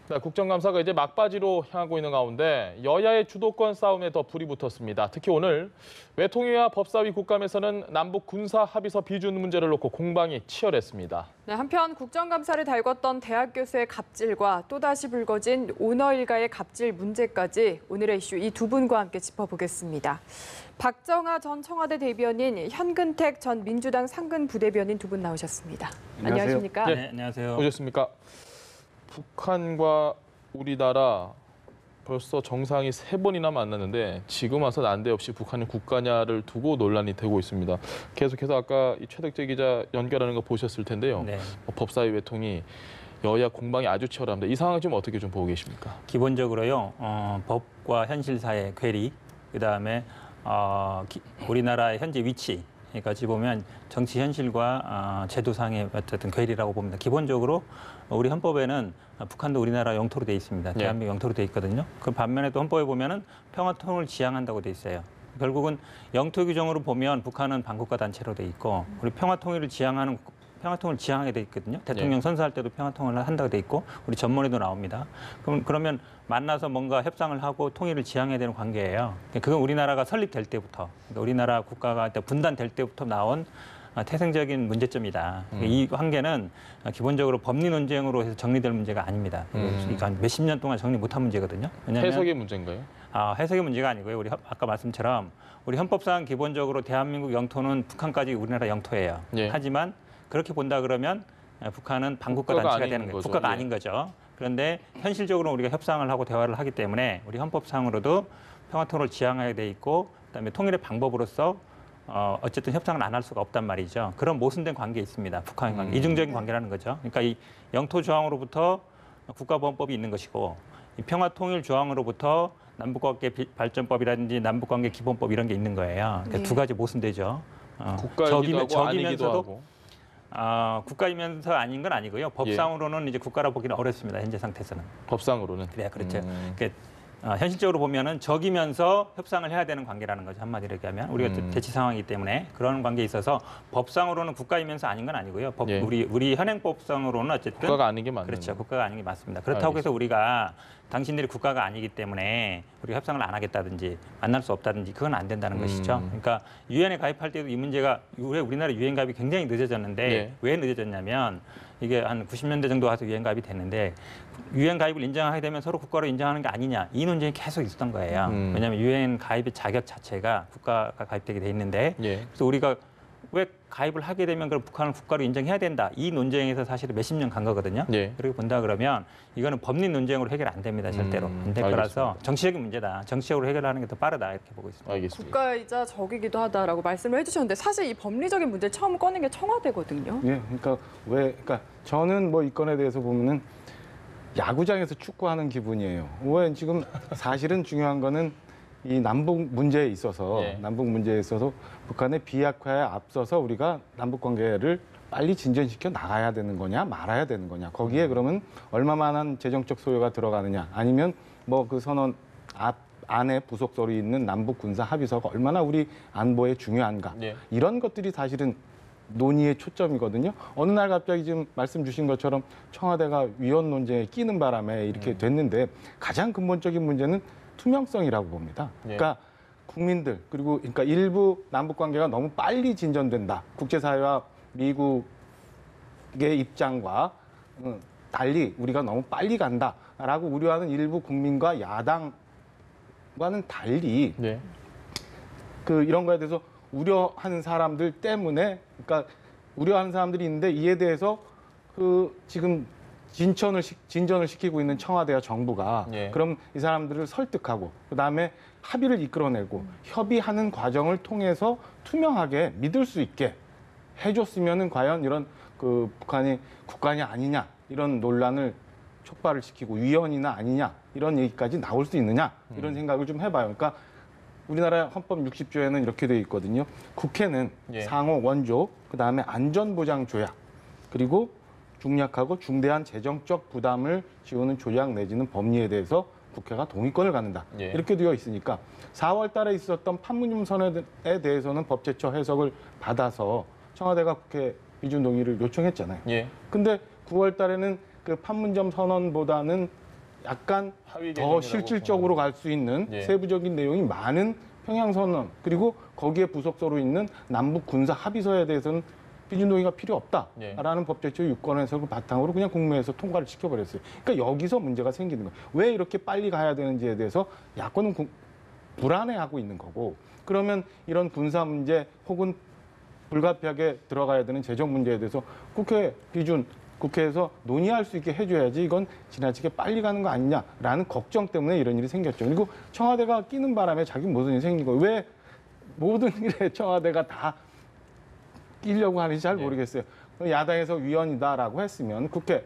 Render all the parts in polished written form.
네, 국정감사가 이제 막바지로 향하고 있는 가운데 여야의 주도권 싸움에 더 불이 붙었습니다. 특히 오늘 외통위와 법사위 국감에서는 남북 군사 합의서 비준 문제를 놓고 공방이 치열했습니다. 네, 한편 국정감사를 달궜던 대학 교수의 갑질과 또다시 불거진 오너 일가의 갑질 문제까지 오늘의 이슈 이 두 분과 함께 짚어보겠습니다. 박정하 전 청와대 대변인, 현근택 전 민주당 상근 부대변인 두 분 나오셨습니다. 안녕하십니까? 네, 안녕하세요. 오셨습니까? 북한과 우리나라 벌써 정상이 3번이나 만났는데 지금 와서 난데없이 북한이 국가냐를 두고 논란이 되고 있습니다. 계속해서 아까 이 최덕재 기자 연결하는 거 보셨을 텐데요. 네. 법사위 외통이 여야 공방이 아주 치열합니다. 이 상황 좀 어떻게 좀 보고 계십니까? 기본적으로요, 법과 현실 사이의 괴리, 그다음에 우리나라의 현재 위치, 그러니까 어찌 보면 정치 현실과 제도상의 어쨌든 괴리라고 봅니다. 기본적으로 우리 헌법에는 북한도 우리나라 영토로 돼 있습니다. 대한민국 영토로 돼 있거든요. 그 반면에 또 헌법에 보면은 평화통일을 지향한다고 돼 있어요. 결국은 영토 규정으로 보면 북한은 반국가 단체로 돼 있고 우리 평화통일을 지향하게 돼 있거든요. 대통령 선서할 때도 평화통일을 한다고 돼 있고 우리 전문에도 나옵니다. 그러면 만나서 뭔가 협상을 하고 통일을 지향해야 되는 관계예요. 그건 우리나라가 설립될 때부터, 그러니까 우리나라 국가가 분단될 때부터 나온 태생적인 문제점이다. 이 관계는 기본적으로 법리 논쟁으로 해서 정리될 문제가 아닙니다. 그러니까 몇십 년 동안 정리 못한 문제거든요. 왜냐하면 해석의 문제인가요? 해석의 문제가 아니고요. 우리 아까 말씀처럼 우리 헌법상 기본적으로 대한민국 영토는 북한까지 우리나라 영토예요. 예. 하지만 그렇게 본다 그러면 북한은 반국가 단체가 되는 거예요. 국가가 아닌 거죠. 그런데 현실적으로 우리가 협상을 하고 대화를 하기 때문에 우리 헌법상으로도 평화통일을 지향하게 돼 있고 그다음에 통일의 방법으로서 어쨌든 협상을 안 할 수가 없단 말이죠. 그런 모순된 관계에 있습니다. 북한의 관계, 이중적인 관계라는 거죠. 그러니까 이 영토 조항으로부터 국가보안법이 있는 것이고 이 평화통일 조항으로부터 남북관계 발전법이라든지 남북관계 기본법 이런 게 있는 거예요. 그러니까 두 가지 모순되죠. 국가이기도 하고 아니기도 하고. 국가이면서 아닌 건 아니고요. 법상으로는 이제 국가라 보기는 어렵습니다. 현재 상태에서는. 법상으로는. 그래야 그렇죠. 그러니까 현실적으로 보면은 적이면서 협상을 해야 되는 관계라는 거죠. 한마디로 얘기하면 우리가 대치 상황이기 때문에 그런 관계에 있어서 법상으로는 국가이면서 아닌 건 아니고요. 우리 현행법상으로는 어쨌든 국가가 아닌 게 맞는. 그렇죠. 국가가 아닌 게 맞습니다. 그렇다고 해서 우리가 당신들이 국가가 아니기 때문에 우리가 협상을 안 하겠다든지 만날 수 없다든지 그건 안 된다는 것이죠. 그러니까 유엔에 가입할 때도 이 문제가 우리나라 유엔 가입이 굉장히 늦어졌는데 왜 늦어졌냐면 이게 한 90년대 정도 와서 유엔 가입이 됐는데 유엔 가입을 인정하게 되면 서로 국가로 인정하는 게 아니냐 이 논쟁이 계속 있었던 거예요. 왜냐하면 유엔 가입의 자격 자체가 국가가 가입되게 돼 있는데 그래서 우리가 왜 가입을 하게 되면 그럼 북한을 국가로 인정해야 된다. 이 논쟁에서 사실은 몇십 년 간 거거든요. 그렇게 본다 그러면 이거는 법리 논쟁으로 해결 안 됩니다. 절대로. 안 될 거라서 정치적인 문제다. 정치적으로 해결하는 게 더 빠르다. 이렇게 보고 있습니다. 알겠습니다. 국가이자 적이기도 하다라고 말씀을 해주셨는데 사실 이 법리적인 문제 처음 꺼낸 게 청와대거든요. 예, 그러니까 저는 뭐 이 건에 대해서 보면은 야구장에서 축구하는 기분이에요. 왜 지금 사실은 중요한 거는 이 남북 문제에 있어서 북한의 비약화에 앞서서 우리가 남북 관계를 빨리 진전시켜 나가야 되는 거냐 말아야 되는 거냐 거기에 그러면 얼마만한 재정적 소요가 들어가느냐 아니면 뭐 그 선언 안에 부속서로 있는 남북 군사 합의서가 얼마나 우리 안보에 중요한가 이런 것들이 사실은 논의의 초점이거든요. 어느 날 갑자기 지금 말씀 주신 것처럼 청와대가 위헌 논쟁에 끼는 바람에 이렇게 됐는데 가장 근본적인 문제는 투명성이라고 봅니다. 그러니까 국민들 그러니까 일부 남북 관계가 너무 빨리 진전된다. 국제사회와 미국의 입장과 달리 우리가 너무 빨리 간다라고 우려하는 일부 국민과 야당과는 달리 이런 거에 대해서 우려하는 사람들 때문에 그러니까 우려하는 사람들이 있는데 이에 대해서 지금 진전을 시키고 있는 청와대와 정부가 그럼 이 사람들을 설득하고 그다음에 합의를 이끌어내고 협의하는 과정을 통해서 투명하게 믿을 수 있게 해줬으면은 과연 이런 북한이 국가냐 아니냐 이런 논란을 촉발을 시키고 위헌이나 아니냐 이런 얘기까지 나올 수 있느냐 이런 생각을 좀 해봐요. 그러니까 우리나라 헌법 60조에는 이렇게 되어 있거든요. 국회는 상호 원조, 그다음에 안전보장조약, 그리고 중약하고 중대한 재정적 부담을 지우는 조약 내지는 법리에 대해서 국회가 동의권을 갖는다. 이렇게 되어 있으니까 4월 달에 있었던 판문점 선언에 대해서는 법제처 해석을 받아서 청와대가 국회 비준 동의를 요청했잖아요. 근데 9월 달에는 그 판문점 선언보다는 약간 하위 더 개념이라고 실질적으로 갈 수 있는 예. 세부적인 내용이 많은 평양선언 그리고 거기에 부속서로 있는 남북 군사 합의서에 대해서는 비준 동의가 필요 없다라는 예. 법제처 유권 해석을 바탕으로 그냥 국무회에서 통과를 시켜버렸어요. 그러니까 여기서 문제가 생기는 거예요. 왜 이렇게 빨리 가야 되는지에 대해서 야권은 불안해하고 있는 거고 그러면 이런 군사 문제 혹은 불가피하게 들어가야 되는 재정 문제에 대해서 국회 비준 국회에서 논의할 수 있게 해줘야지 이건 지나치게 빨리 가는 거 아니냐라는 걱정 때문에 이런 일이 생겼죠. 그리고 청와대가 끼는 바람에 자기 무슨 일이 생긴 거예요. 왜 모든 일에 청와대가 다 끼려고 하는지 잘 모르겠어요. 야당에서 위헌이다라고 했으면 국회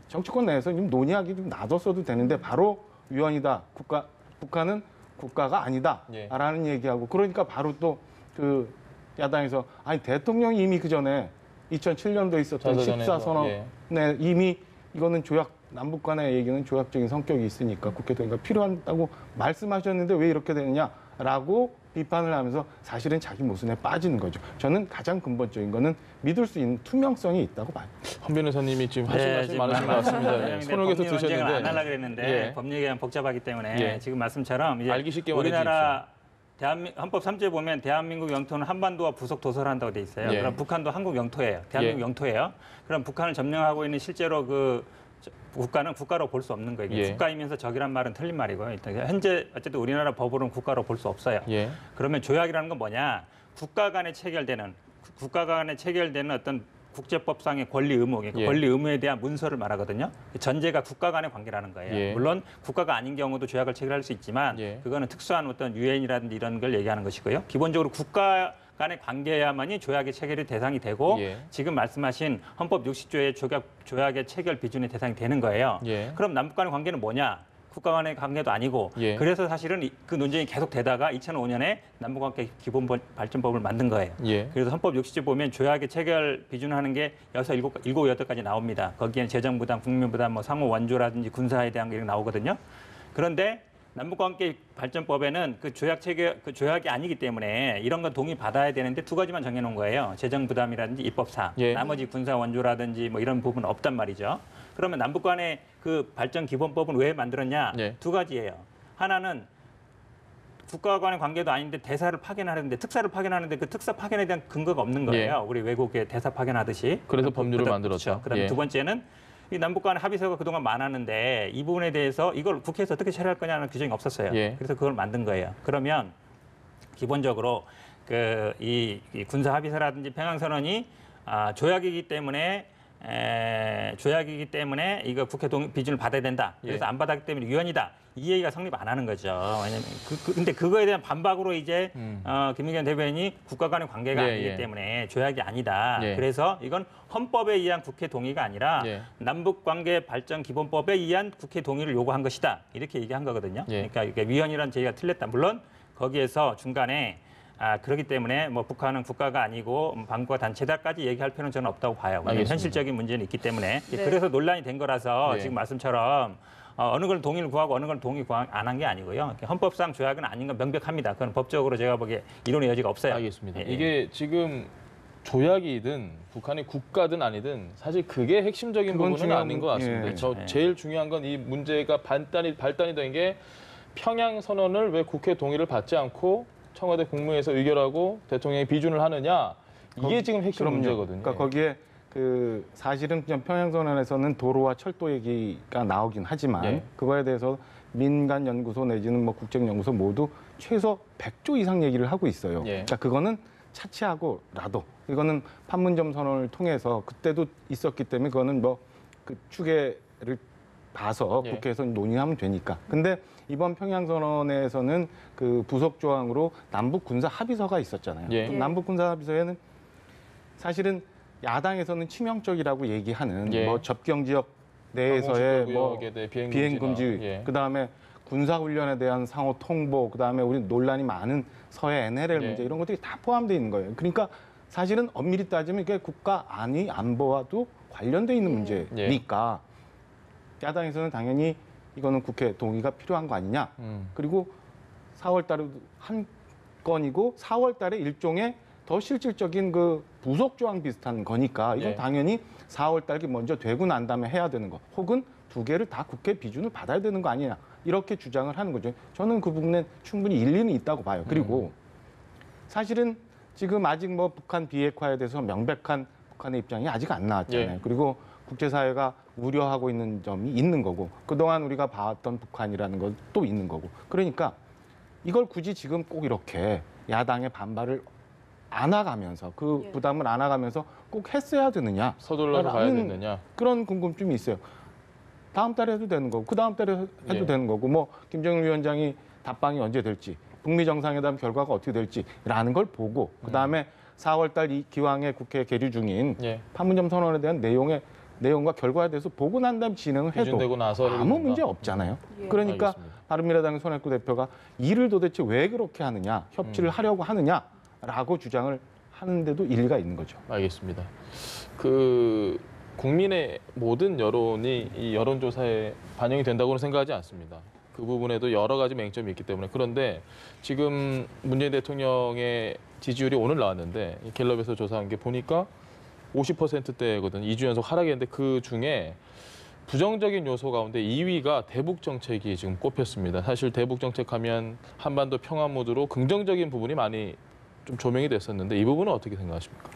정치권 내에서 좀 논의하기 좀 놔뒀어도 되는데 바로 위헌이다. 북한은 국가가 아니다라는 얘기하고 그러니까 바로 또 그 야당에서 아니 대통령이 이미 그 전에 2007년도에 있었던 자서전에서, 14선언에 이미 이거는 조약 남북 간의 얘기는 조약적인 성격이 있으니까 국회 동의가 필요하다고 말씀하셨는데 왜 이렇게 되느냐라고 비판을 하면서 사실은 자기 모순에 빠지는 거죠. 저는 가장 근본적인 거는 믿을 수 있는 투명성이 있다고 봐요. 헌 변호사님이 지금 하실 말씀 많으신 것 같습니다. 손을 계속 드셨는데 안 하려고 그랬는데 예. 법률 얘기가 복잡하기 때문에 예. 지금 말씀처럼 이제 알기 쉽게 우리나라 헌법 3조에 보면 대한민국 영토는 한반도와 부속 도서를 한다고 돼 있어요. 예. 그럼 북한도 한국 영토예요. 대한민국 영토예요. 그럼 북한을 점령하고 있는 실제로 그 국가는 국가로 볼 수 없는 거예요. 예. 국가이면서 적이란 말은 틀린 말이고요. 일단 현재 어쨌든 우리나라 법으로는 국가로 볼 수 없어요. 예. 그러면 조약이라는 건 뭐냐? 국가 간에 체결되는 어떤 국제법상의 권리 의무, 그러니까 예. 권리 의무에 대한 문서를 말하거든요. 전제가 국가 간의 관계라는 거예요. 예. 물론 국가가 아닌 경우도 조약을 체결할 수 있지만 예. 그거는 특수한 어떤 유엔이라든지 이런 걸 얘기하는 것이고요. 기본적으로 국가 간의 관계야만이 조약의 체결이 대상이 되고 예. 지금 말씀하신 헌법 60조의 조약의 체결 비준의 대상이 되는 거예요. 예. 그럼 남북 간의 관계는 뭐냐? 국가 간의 관계도 아니고 예. 그래서 사실은 그 논쟁이 계속 되다가 2005년에 남북관계 기본발전법을 만든 거예요. 예. 그래서 헌법 60조 보면 조약의 체결 비준하는 게 6, 7, 8가지 나옵니다. 거기에는 재정부담, 국민부담, 뭐 상호 원조라든지 군사에 대한 게 나오거든요. 그런데 남북관계 발전법에는 그 조약이 아니기 때문에 이런 건 동의 받아야 되는데 2가지만 정해놓은 거예요. 재정부담이라든지 입법사. 예. 나머지 군사 원조라든지 뭐 이런 부분은 없단 말이죠. 그러면 남북 간의 그 발전 기본법은 왜 만들었냐? 예. 2가지예요. 하나는 국가 간의 관계도 아닌데 대사를 파견하는데 특사를 파견하는데 그 특사 파견에 대한 근거가 없는 거예요. 우리 외국에 대사 파견하듯이. 그래서 법률을 만들었죠. 그렇죠. 그다음에 예. 2번째는 이 남북 간의 합의서가 그동안 많았는데 이 부분에 대해서 이걸 국회에서 어떻게 처리할 거냐는 규정이 없었어요. 예. 그래서 그걸 만든 거예요. 그러면 기본적으로 이 군사 합의서라든지 평양선언이 조약이기 때문에 이거 국회 비준을 받아야 된다. 그래서 예. 안 받았기 때문에 위헌이다. 이 얘기가 성립 안 하는 거죠. 왜냐면 근데 그거에 대한 반박으로 이제 김의겸 대변인이 국가 간의 관계가 예, 아니기 예. 때문에 조약이 아니다. 예. 그래서 이건 헌법에 의한 국회 동의가 아니라 예. 남북 관계 발전 기본법에 의한 국회 동의를 요구한 것이다. 이렇게 얘기한 거거든요. 예. 그러니까 이게 위헌이라는 제의가 틀렸다. 물론 거기에서 중간에 그렇기 때문에 뭐 북한은 국가가 아니고 방과 단체다까지 얘기할 필요는 저는 없다고 봐요. 왜냐하면 알겠습니다. 현실적인 문제는 있기 때문에 네. 그래서 논란이 된 거라서 네. 지금 말씀처럼 어느 걸 동의를 구하고 어느 걸 동의 안 한 게 아니고요. 헌법상 조약은 아닌 건 명백합니다. 그건 법적으로 제가 보기에 이론의 여지가 없어요. 알겠습니다. 예, 예. 이게 지금 조약이든 북한이 국가든 아니든 사실 그게 핵심적인 그건 부분은 중요한 아닌 것 같습니다. 예. 저 예. 제일 중요한 건 이 문제가 발단이 된 게 평양 선언을 왜 국회 동의를 받지 않고 청와대 국무회에서 의결하고 대통령이 비준을 하느냐 이게 지금 핵심 그럼요. 문제거든요. 그러니까 거기에 그 사실은 그냥 평양선언에서는 도로와 철도 얘기가 나오긴 하지만 예. 그거에 대해서 민간 연구소 내지는 뭐 국정연구소 모두 최소 100조 이상 얘기를 하고 있어요. 예. 그러니까 그거는 차치하고라도 이거는 판문점 선언을 통해서 그때도 있었기 때문에 그거는 뭐 그 추계를 봐서 예. 국회에서 논의하면 되니까. 근데 이번 평양선언에서는 그 부속 조항으로 남북 군사 합의서가 있었잖아요. 예. 그럼 남북 군사 합의서에는 사실은 야당에서는 치명적이라고 얘기하는 예. 뭐 접경 지역 내에서의 뭐 항공식구역에 대해 비행 금지, 예. 그다음에 군사 훈련에 대한 상호 통보, 그다음에 우리 논란이 많은 서해 NLL 예. 문제 이런 것들이 다 포함되어 있는 거예요. 그러니까 사실은 엄밀히 따지면 이게 국가 안위 안보와도 관련돼 있는 문제니까 야당에서는 당연히 이거는 국회 동의가 필요한 거 아니냐. 그리고 4월 달에도 한 건이고 4월 달에 일종의 더 실질적인 그 부속 조항 비슷한 거니까 이건 예. 당연히 4월 달에 먼저 되고 난 다음에 해야 되는 거. 혹은 두 개를 다 국회 비준을 받아야 되는 거 아니냐 이렇게 주장을 하는 거죠. 저는 그 부분에 충분히 일리는 있다고 봐요. 그리고 사실은 지금 아직 뭐 북한 비핵화에 대해서 명백한 북한의 입장이 아직 안 나왔잖아요. 예. 그리고 국제사회가 우려하고 있는 점이 있는 거고 그동안 우리가 봐왔던 북한이라는 건 또 있는 거고 그러니까 이걸 굳이 지금 꼭 이렇게 야당의 반발을 안아가면서 그 예. 부담을 안아가면서 꼭 했어야 되느냐 서둘러서 가야 라는 되느냐. 그런 궁금증이 있어요. 다음 달에 해도 되는 거고 그 다음 달에 해도 예. 되는 거고 뭐 김정일 위원장이 답방이 언제 될지 북미 정상회담 결과가 어떻게 될지라는 걸 보고 그 다음에 4월 달 이 기왕에 국회에 계류 중인 예. 판문점 선언에 대한 내용과 결과에 대해서 보고 난 다음 진행을 해도 기준되고 나서 해야 아무 된다. 문제 없잖아요. 예. 그러니까 알겠습니다. 바른미래당의 손학규 대표가 일을 도대체 왜 그렇게 하느냐, 협치를 하려고 하느냐라고 주장을 하는데도 일리가 있는 거죠. 알겠습니다. 그 국민의 모든 여론이 이 여론조사에 반영이 된다고는 생각하지 않습니다. 그 부분에도 여러 가지 맹점이 있기 때문에 그런데 지금 문재인 대통령의 지지율이 오늘 나왔는데 이 갤럽에서 조사한 게 보니까 50%대거든. 2주 연속 하락했는데 그 중에 부정적인 요소 가운데 2위가 대북 정책이 지금 꼽혔습니다. 사실 대북 정책하면 한반도 평화 모드로 긍정적인 부분이 많이 좀 조명이 됐었는데 이 부분은 어떻게 생각하십니까?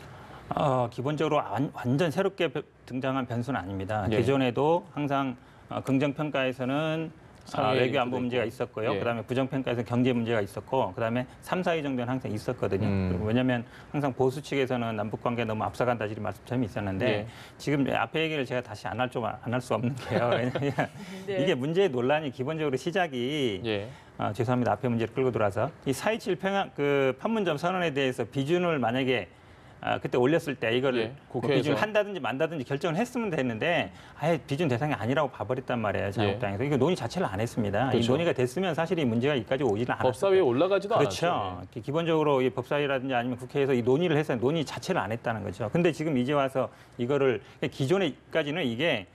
기본적으로 완전 새롭게 등장한 변수는 아닙니다. 예. 기존에도 항상 긍정 평가에서는 상위 외교 안보 있고. 문제가 있었고요. 예. 그다음에 부정 평가에서는 경제 문제가 있었고, 그다음에 3, 4위 정도는 항상 있었거든요. 그리고 왜냐하면 항상 보수 측에서는 남북 관계 너무 앞서간다 이런 말씀점이 있었는데 예. 지금 앞에 얘기를 제가 다시 안 할 수 없는 게요. 왜냐하면 네. 이게 문제의 논란이 기본적으로 시작이 예. 죄송합니다. 앞에 문제를 끌고 들어와서 이 4.27 평양 그 판문점 선언에 대해서 비준을 만약에 그때 올렸을 때 이거를 예, 뭐 국회에서. 비준 한다든지 만다든지 결정을 했으면 됐는데 아예 비준 대상이 아니라고 봐버렸단 말이에요. 자유한국당에서. 이거 논의 자체를 안 했습니다. 이 그렇죠. 논의가 됐으면 사실 이 문제가 여기까지 오지는 않았어요. 법사위에 올라가지도 그렇죠. 않았죠. 기본적으로 이 법사위라든지 아니면 국회에서 이 논의를 해서 논의 자체를 안 했다는 거죠. 근데 지금 이제 와서 이거를 기존에까지는 이게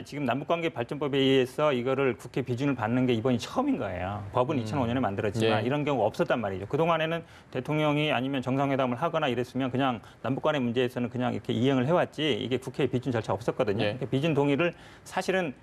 지금 남북관계 발전법에 의해서 이거를 국회 비준을 받는 게 이번이 처음인 거예요. 법은 2005년에 만들었지만 예. 이런 경우가 없었단 말이죠. 그동안에는 대통령이 아니면 정상회담을 하거나 이랬으면 그냥 남북 간의 문제에서는 그냥 이렇게 이행을 해왔지 이게 국회 비준 절차가 없었거든요. 예. 그러니까 비준 동의를 사실은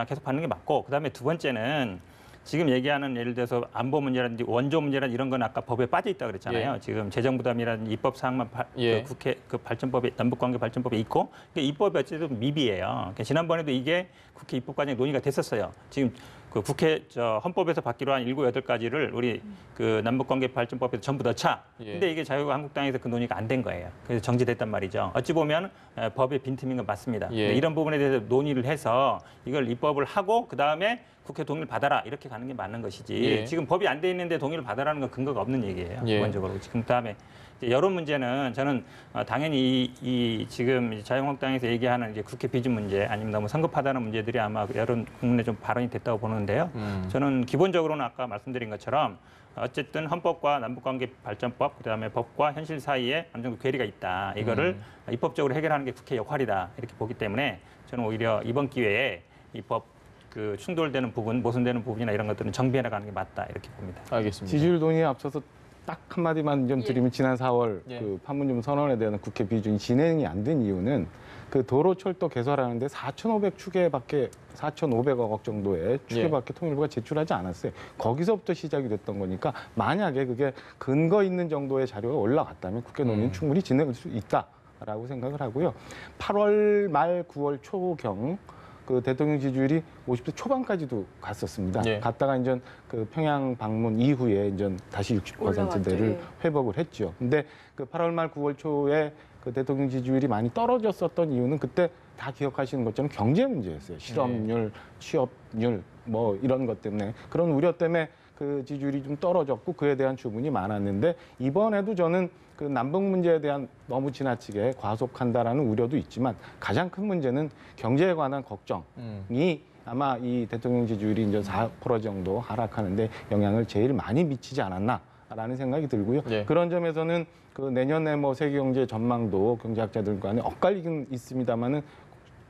계속 받는 게 맞고 그다음에 두 번째는 지금 얘기하는 예를 들어서 안보 문제라든지 원조 문제라든지 이런 건 아까 법에 빠져 있다 그랬잖아요. 예. 지금 재정 부담이라든지 입법 사항만 예. 그 국회 그 발전법에 남북관계 발전법에 있고 그러니까 입법이 어쨌든 미비예요. 그러니까 지난번에도 이게 국회 입법 과정에 논의가 됐었어요. 지금 그 국회 헌법에서 받기로 한 7, 8가지를 우리 그 남북관계 발전법에 전부 넣자. 예. 근데 이게 자유한국당에서 그 논의가 안 된 거예요. 그래서 정지됐단 말이죠. 어찌 보면 법의 빈틈인 건 맞습니다. 예. 근데 이런 부분에 대해서 논의를 해서 이걸 입법을 하고 그다음에 국회 동의를 받아라 이렇게 가는 게 맞는 것이지 예. 지금 법이 안 돼 있는데 동의를 받아라는 건 근거가 없는 얘기예요. 예. 기본적으로. 지금 그다음에 이제 여론 문제는 저는 당연히 이 지금 자유한국당에서 얘기하는 이제 국회 비준 문제 아니면 너무 성급하다는 문제들이 아마 여론 국민에 좀 발언이 됐다고 보는데요. 저는 기본적으로는 아까 말씀드린 것처럼 어쨌든 헌법과 남북관계 발전법 그다음에 법과 현실 사이에 어느 정도 괴리가 있다. 이거를 입법적으로 해결하는 게 국회 역할이다. 이렇게 보기 때문에 저는 오히려 이번 기회에 이 법 그 충돌되는 부분, 모순되는 부분이나 이런 것들은 정비해 나가는 게 맞다. 이렇게 봅니다. 알겠습니다. 지지율 논의에 앞서서 딱 한마디만 좀 드리면 지난 4월 예. 그 판문점 선언에 대한 국회 비준이 진행이 안 된 이유는 그 도로철도 개설하는데 4,500억 정도의 추계밖에 통일부가 제출하지 않았어요. 거기서부터 시작이 됐던 거니까 만약에 그게 근거 있는 정도의 자료가 올라갔다면 국회 논의는 충분히 진행할 수 있다라고 생각을 하고요. 8월 말 9월 초경 그 대통령 지지율이 50대 초반까지도 갔었습니다. 예. 갔다가 이제 그 평양 방문 이후에 이제 다시 60%대를 올라갔죠. 예. 회복을 했죠. 근데 그 8월 말 9월 초에 그 대통령 지지율이 많이 떨어졌었던 이유는 그때 다 기억하시는 것처럼 경제 문제였어요. 실업률, 취업률 뭐 이런 것 때문에 그런 우려 때문에 그 지지율이 좀 떨어졌고 그에 대한 주문이 많았는데 이번에도 저는 그 남북 문제에 대한 너무 지나치게 과속한다라는 우려도 있지만 가장 큰 문제는 경제에 관한 걱정이 아마 이 대통령 지지율이 이제 4% 정도 하락하는데 영향을 제일 많이 미치지 않았나라는 생각이 들고요. 예. 그런 점에서는 그 내년에 뭐 세계 경제 전망도 경제학자들 간에 엇갈리긴 있습니다만은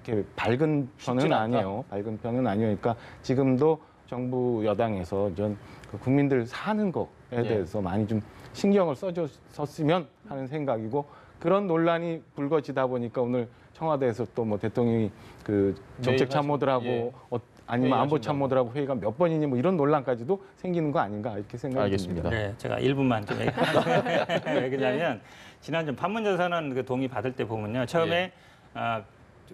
이렇게 밝은 편은 않다. 아니에요. 밝은 편은 아니니까 지금도 정부 여당에서 전 그 국민들 사는 거에 예. 대해서 많이 좀 신경을 써줬으면 하는 생각이고 그런 논란이 불거지다 보니까 오늘 청와대에서 또 뭐 대통령이 그 정책 참모들하고 예. 아니면 안보 회의하신다고. 참모들하고 회의가 몇 번이니 뭐 이런 논란까지도 생기는 거 아닌가 이렇게 생각이 알겠습니다. 듭니다. 네, 제가 1분만 좀 얘기하면 왜 그러냐면 지난 좀 판문점선언 그 동의 받을 때 보면요. 처음에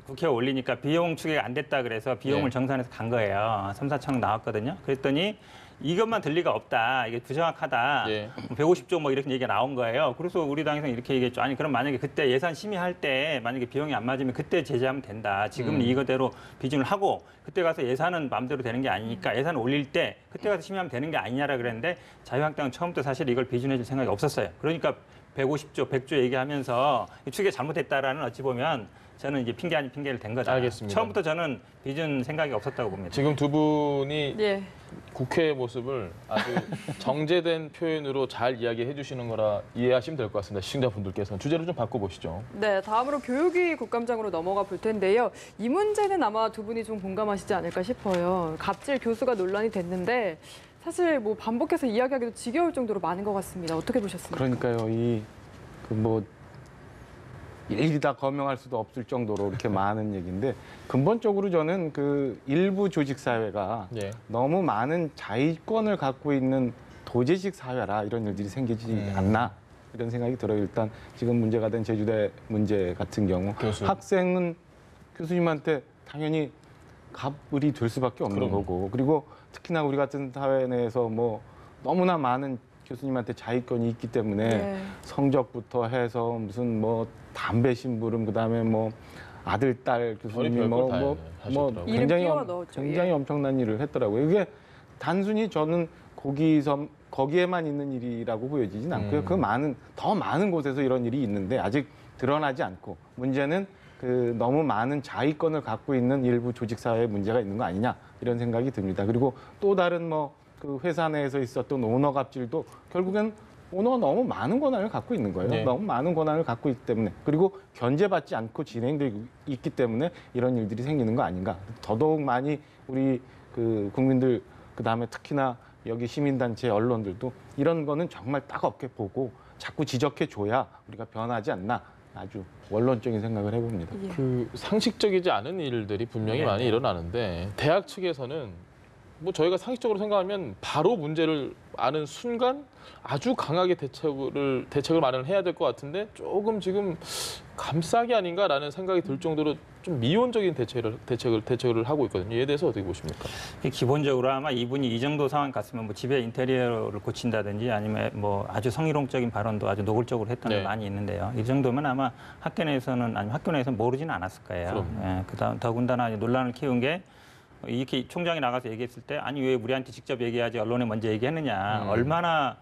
국회에 올리니까 비용 추계가 안 됐다 그래서 비용을 예. 정산해서 간 거예요. 3, 4천 나왔거든요. 그랬더니 이것만 들 리가 없다. 이게 부정확하다. 예. 150조 뭐 이렇게 얘기가 나온 거예요. 그래서 우리 당에서 이렇게 얘기했죠. 아니 그럼 만약에 그때 예산 심의할 때 만약에 비용이 안 맞으면 그때 제재하면 된다. 지금은 이거대로 비준을 하고 그때 가서 예산은 마음대로 되는 게 아니니까 예산 올릴 때 그때 가서 심의하면 되는 게 아니냐라 그랬는데 자유한국당은 처음부터 사실 이걸 비준해 줄 생각이 없었어요. 그러니까 150조, 100조 얘기하면서 추계 잘못했다라는 어찌 보면 저는 이제 핑계 아닌 핑계를 댄 거다. 알겠습니다. 처음부터 저는 비준 생각이 없었다고 봅니다. 지금 두 분이 예. 국회의 모습을 아주 정제된 표현으로 잘 이야기해 주시는 거라 이해하시면 될 것 같습니다. 시청자분들께서는 주제를 좀 바꿔보시죠. 네, 다음으로 교육위 국감장으로 넘어가 볼 텐데요. 이 문제는 아마 두 분이 좀 공감하시지 않을까 싶어요. 갑질 교수가 논란이 됐는데 사실 뭐 반복해서 이야기하기도 지겨울 정도로 많은 것 같습니다. 어떻게 보셨습니까? 그러니까요, 일일이 다 거명할 수도 없을 정도로 이렇게 많은 얘기인데 근본적으로 저는 그 일부 조직 사회가 예. 너무 많은 자위권을 갖고 있는 도제식 사회라 이런 일들이 생기지 않나 이런 생각이 들어요. 일단 지금 문제가 된 제주대 문제 같은 경우 교수. 학생은 교수님한테 당연히 갑을이 될 수밖에 없는 그럼요. 거고 그리고 특히나 우리 같은 사회 내에서 뭐 너무나 많은 교수님한테 자위권이 있기 때문에 네. 성적부터 해서 무슨 뭐 담배 심부름 그다음에 뭐 아들 딸 교수님이 별걸 다 하시더라고요. 이름 끼워 넣었죠. 굉장히 예. 엄청난 일을 했더라고요. 이게 단순히 저는 거기에만 있는 일이라고 보여지진 않고요. 더 많은 곳에서 이런 일이 있는데 아직 드러나지 않고 문제는 그 너무 많은 자위권을 갖고 있는 일부 조직 사회에 문제가 있는 거 아니냐 이런 생각이 듭니다. 그리고 또 다른 그 회사 내에서 있었던 오너 갑질도 결국엔 오너가 너무 많은 권한을 갖고 있는 거예요. 네. 너무 많은 권한을 갖고 있기 때문에 그리고 견제받지 않고 진행되고 있기 때문에 이런 일들이 생기는 거 아닌가. 더더욱 많이 우리 그 국민들 그다음에 특히나 여기 시민단체 언론들도 이런 거는 정말 따갑게 보고 자꾸 지적해 줘야 우리가 변하지 않나 아주 원론적인 생각을 해봅니다. 예. 그 상식적이지 않은 일들이 분명히 네. 많이 일어나는데 대학 측에서는 뭐 저희가 상식적으로 생각하면 바로 문제를 아는 순간 아주 강하게 대책을 마련해야 될 것 같은데 조금 지금 감싸기 아닌가라는 생각이 들 정도로 좀 미온적인 대책을 하고 있거든요. 이에 대해서 어떻게 보십니까? 기본적으로 아마 이분이 이 정도 상황 갔으면 뭐 집에 인테리어를 고친다든지 아니면 뭐 아주 성희롱적인 발언도 아주 노골적으로 했던 게 네. 많이 있는데요. 이 정도면 아마 학교 내에서는 모르지는 않았을 거예요. 예, 그다음 더군다나 논란을 키운 게 이렇게 총장이 나가서 얘기했을 때 아니 왜 우리한테 직접 얘기하지 언론에 먼저 얘기했느냐 얼마나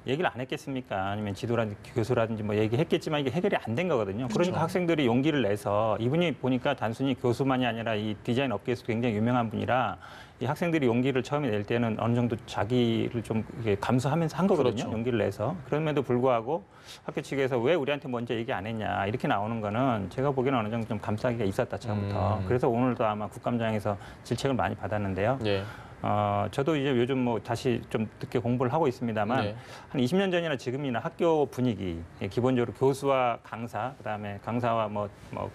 얘기를 안 했겠습니까? 아니면 지도라든지 교수라든지 뭐 얘기했겠지만 이게 해결이 안 된 거거든요. 그러니까 학생들이 용기를 내서 이분이 보니까 단순히 교수만이 아니라 이 디자인 업계에서 굉장히 유명한 분이라 이 학생들이 용기를 처음에 낼 때는 어느 정도 자기를 좀 이렇게 감수하면서 한 거거든요. 그렇죠. 용기를 내서. 그럼에도 불구하고 학교 측에서 왜 우리한테 먼저 얘기 안 했냐 이렇게 나오는 거는 제가 보기에는 어느 정도 좀 감싸기가 있었다 처음부터. 그래서 오늘도 아마 국감장에서 질책을 많이 받았는데요. 예. 저도 이제 요즘 뭐 다시 좀 늦게 공부를 하고 있습니다만 네. 한 20년 전이나 지금이나 학교 분위기 기본적으로 교수와 강사 그다음에 강사와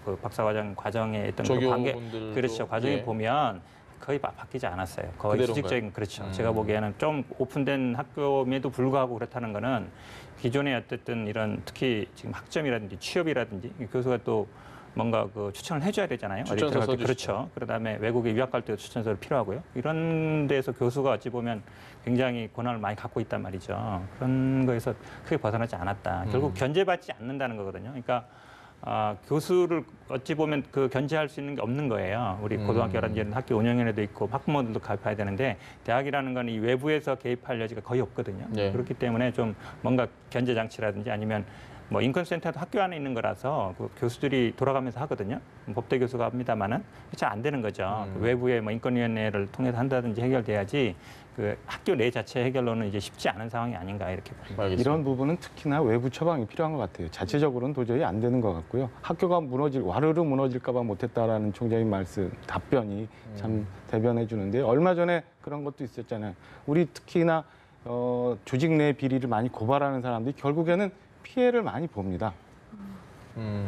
그 박사과정 과정에 있던 그 관계 조교분들도, 그렇죠 과정이 예. 보면 거의 바뀌지 않았어요. 거의 그대로인가요? 수직적인 그렇죠. 제가 보기에는 좀 오픈된 학교임에도 불구하고 그렇다는 거는 기존에 어쨌든 이런 특히 지금 학점이라든지 취업이라든지 교수가 또 뭔가 그 추천을 해줘야 되잖아요. 어디 추천서 들어갈 때. 써주시죠. 그렇죠. 그다음에 외국에 유학 갈 때도 추천서를 필요하고요. 이런 데서 교수가 어찌 보면 굉장히 권한을 많이 갖고 있단 말이죠. 그런 거에서 크게 벗어나지 않았다. 결국 견제받지 않는다는 거거든요. 그러니까 교수를 어찌 보면 그 견제할 수 있는 게 없는 거예요. 우리 고등학교라든지 이런 학교 운영위원회도 있고 학부모들도 가입해야 되는데 대학이라는 건 이 외부에서 개입할 여지가 거의 없거든요. 네. 그렇기 때문에 좀 뭔가 견제 장치라든지 아니면 뭐 인권센터도 학교 안에 있는 거라서 그 교수들이 돌아가면서 하거든요. 법대 교수가 합니다만은 잘 안 되는 거죠. 그 외부의 뭐 인권위원회를 통해서 한다든지 해결돼야지 그 학교 내 자체 해결로는 이제 쉽지 않은 상황이 아닌가 이렇게 봅니다. 알겠습니다. 이런 부분은 특히나 외부 처방이 필요한 것 같아요. 자체적으로는 도저히 안 되는 것 같고요. 학교가 와르르 무너질까 봐 못했다라는 총장님 말씀, 답변이 참 대변해 주는데 얼마 전에 그런 것도 있었잖아요. 우리 특히나 조직 내 비리를 많이 고발하는 사람들이 결국에는 피해를 많이 봅니다.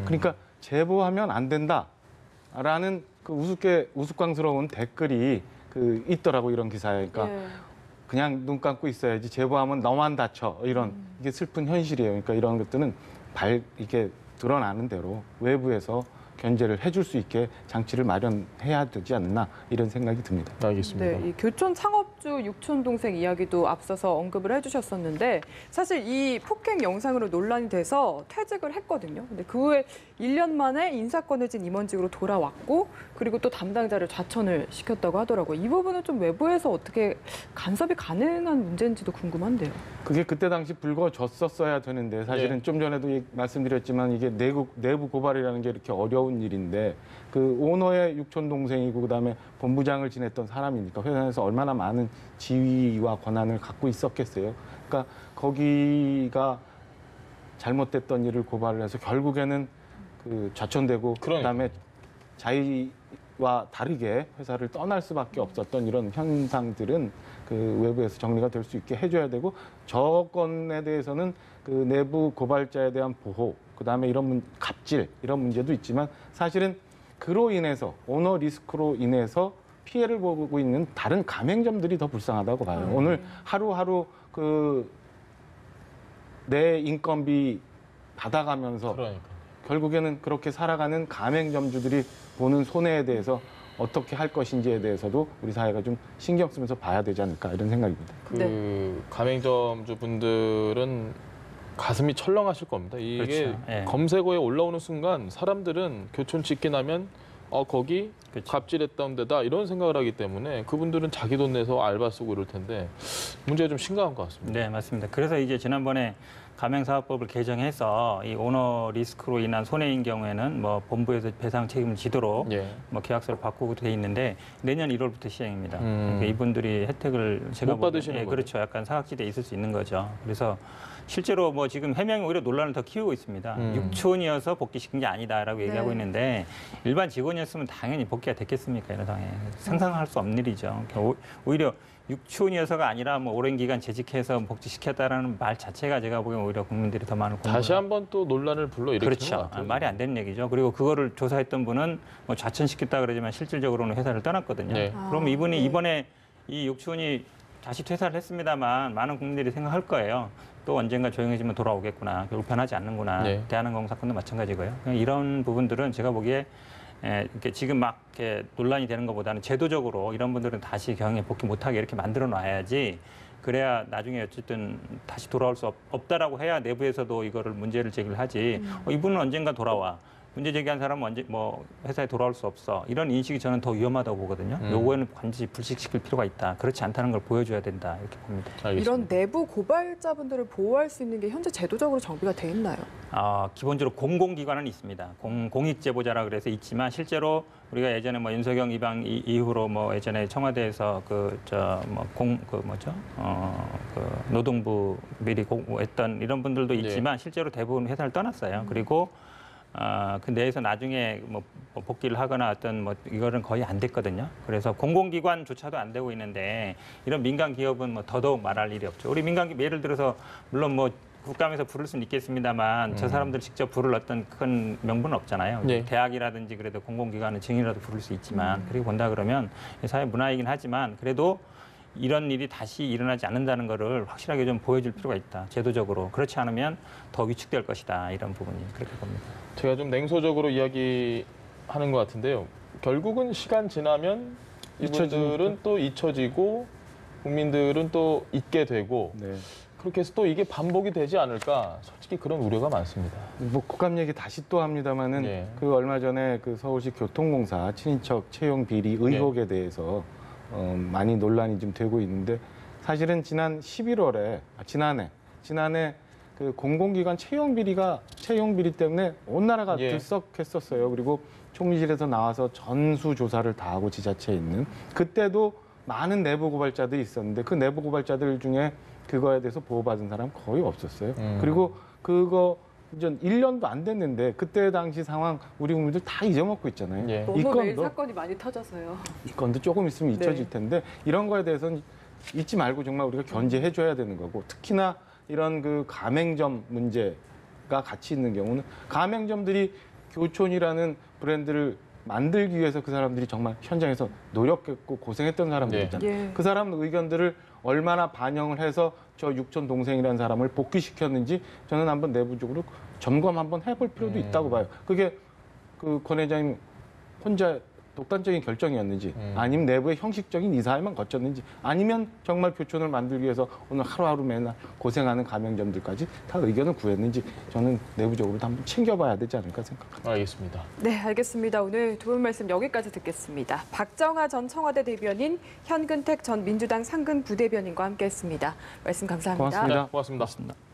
그러니까 제보하면 안 된다라는 그 우스꽝스러운 댓글이 그 있더라고 이런 기사에. 그러니까 예. 그냥 눈 감고 있어야지 제보하면 너만 다쳐 이런 이게 슬픈 현실이에요. 그러니까 이런 것들은 이게 드러나는 대로 외부에서 견제를 해줄 수 있게 장치를 마련해야 되지 않나 이런 생각이 듭니다. 알겠습니다. 네, 이 교촌 창업주 육촌 동생 이야기도 앞서서 언급을 해주셨었는데 사실 이 폭행 영상으로 논란이 돼서 퇴직을 했거든요. 근데 그 후에 1년 만에 인사권을 진 임원직으로 돌아왔고 그리고 또 담당자를 좌천을 시켰다고 하더라고요. 이 부분은 좀 외부에서 어떻게 간섭이 가능한 문제인지도 궁금한데요. 그게 그때 당시 불거졌었어야 되는데 사실은 좀 전에도 말씀드렸지만 이게 내부 고발이라는 게 이렇게 어려운 일인데 그 오너의 육촌 동생이고 그다음에 본부장을 지냈던 사람이니까 회사에서 얼마나 많은 지위와 권한을 갖고 있었겠어요. 그러니까 거기가 잘못됐던 일을 고발을 해서 결국에는 그 좌천되고 그다음에 자의와 다르게 회사를 떠날 수밖에 없었던 이런 현상들은 그 외부에서 정리가 될 수 있게 해줘야 되고 저 건에 대해서는 그 내부 고발자에 대한 보호 그다음에 이런 갑질 이런 문제도 있지만 사실은 그로 인해서 오너 리스크로 인해서 피해를 보고 있는 다른 가맹점들이 더 불쌍하다고 봐요. 오늘 하루하루 그 내 인건비 받아가면서 그러니까. 결국에는 그렇게 살아가는 가맹점주들이 보는 손해에 대해서 어떻게 할 것인지에 대해서도 우리 사회가 좀 신경 쓰면서 봐야 되지 않을까 이런 생각입니다. 그 네. 가맹점주 분들은 가슴이 철렁하실 겁니다. 이게 그렇죠. 예. 검색어에 올라오는 순간 사람들은 교촌 짓기 나면 거기 그렇죠. 갑질했던 데다 이런 생각을 하기 때문에 그분들은 자기 돈 내서 알바 쓰고 이럴 텐데 문제가 좀 심각한 것 같습니다. 네, 맞습니다. 그래서 이제 지난번에 가맹사업법을 개정해서 이 오너 리스크로 인한 손해인 경우에는 뭐 본부에서 배상 책임을 지도록 예. 뭐 계약서를 바꾸고 돼 있는데 내년 1월부터 시행입니다. 그러니까 이분들이 혜택을 제가 못 받으시는 보기엔, 거죠? 그렇죠. 약간 사각지대에 있을 수 있는 거죠. 그래서 실제로 뭐 지금 해명이 오히려 논란을 더 키우고 있습니다. 육촌이어서 복귀시킨 게 아니다라고 얘기하고 네. 있는데 일반 직원이었으면 당연히 복귀가 됐겠습니까? 이런 상황에 상상할 수 없는 일이죠. 오히려 육촌이어서가 아니라 뭐 오랜 기간 재직해서 복지시켰다라는 말 자체가 제가 보기엔 오히려 국민들이 더 많은 공분을 다시 한번 또 논란을 불러일으키는 것 그렇죠. 같아요. 말이 안 되는 얘기죠. 그리고 그거를 조사했던 분은 뭐 좌천시켰다 그러지만 실질적으로는 회사를 떠났거든요. 네. 그럼 이분이 네. 이번에 이 육촌이 다시 퇴사를 했습니다만 많은 국민들이 생각할 거예요. 또 언젠가 조용해지면 돌아오겠구나. 결국 변하지 않는구나. 네. 대한항공 사건도 마찬가지고요. 그냥 이런 부분들은 제가 보기에 이렇게 지금 막 이렇게 논란이 되는 것보다는 제도적으로 이런 분들은 다시 경영에 복귀 못하게 이렇게 만들어 놔야지 그래야 나중에 어쨌든 다시 돌아올 수 없다라고 해야 내부에서도 이거를 문제를 제기를 하지. 이분은 언젠가 돌아와. 문제 제기한 사람은 언제 뭐 회사에 돌아올 수 없어. 이런 인식이 저는 더 위험하다고 보거든요. 요거에는 반드시 불식시킬 필요가 있다. 그렇지 않다는 걸 보여줘야 된다. 이렇게 봅니다. 알겠습니다. 이런 내부 고발자분들을 보호할 수 있는 게 현재 제도적으로 정비가 돼 있나요? 기본적으로 공공기관은 있습니다. 공익제보자라 그래서 있지만 실제로 우리가 예전에 뭐 윤석열 입당 이후로 뭐 예전에 청와대에서 노동부 미리 공모했던 이런 분들도 있지만 실제로 대부분 회사를 떠났어요. 그리고 그 내에서 나중에 뭐 복귀를 하거나 어떤 뭐 이거는 거의 안 됐거든요. 그래서 공공기관조차도 안 되고 있는데 이런 민간 기업은 뭐 더더욱 말할 일이 없죠. 우리 민간 기업 예를 들어서 물론 뭐 국감에서 부를 수는 있겠습니다만 저 사람들 직접 부를 어떤 큰 명분은 없잖아요. 네. 대학이라든지 그래도 공공기관은 증인이라도 부를 수 있지만 그리고 본다 그러면 사회 문화이긴 하지만 그래도 이런 일이 다시 일어나지 않는다는 거를 확실하게 좀 보여줄 필요가 있다. 제도적으로. 그렇지 않으면 더 위축될 것이다. 이런 부분이 그렇게 봅니다. 제가 좀 냉소적으로 이야기하는 것 같은데요. 결국은 시간 지나면 이분들은 또 잊혀지고 국민들은 또 잊게 되고 네. 그렇게 해서 또 이게 반복이 되지 않을까 솔직히 그런 우려가 많습니다. 뭐 국감 얘기 다시 또 합니다만은 예. 그 얼마 전에 그 서울시 교통공사 친인척 채용 비리 의혹에 대해서 많이 논란이 좀 되고 있는데 사실은 지난 11월에 지난해 그 공공기관 채용 비리 때문에 온 나라가 예. 들썩했었어요. 그리고 총리실에서 나와서 전수 조사를 다 하고 지자체에 있는 그때도 많은 내부 고발자들이 있었는데 그 내부 고발자들 중에 그거에 대해서 보호받은 사람 거의 없었어요. 그리고 그거 이제 1년도 안 됐는데 그때 당시 상황 우리 국민들 다 잊어먹고 있잖아요. 예. 너무 매일 사건이 많이 터져서요. 이 건도 조금 있으면 잊혀질 텐데 이런 거에 대해서는 잊지 말고 정말 우리가 견제해줘야 되는 거고 특히나 이런 그 가맹점 문제가 같이 있는 경우는 가맹점들이 교촌이라는 브랜드를 만들기 위해서 그 사람들이 정말 현장에서 노력했고 고생했던 사람들이잖아요. 예. 그 사람 의견들을 얼마나 반영을 해서 저 육촌 동생이라는 사람을 복귀시켰는지 저는 한번 내부적으로 점검 한번 해볼 필요도 있다고 봐요. 그게 그 권 회장님 혼자 독단적인 결정이었는지 아니면 내부의 형식적인 이사회만 거쳤는지 아니면 정말 교촌을 만들기 위해서 오늘 하루하루 맨날 고생하는 가맹점들까지 다 의견을 구했는지 저는 내부적으로도 한번 챙겨봐야 되지 않을까 생각합니다. 알겠습니다. 네, 알겠습니다. 오늘 두 분 말씀 여기까지 듣겠습니다. 박정하 전 청와대 대변인, 현근택 전 민주당 상근 부대변인과 함께했습니다. 말씀 감사합니다. 고맙습니다. 고맙습니다. 그렇습니다.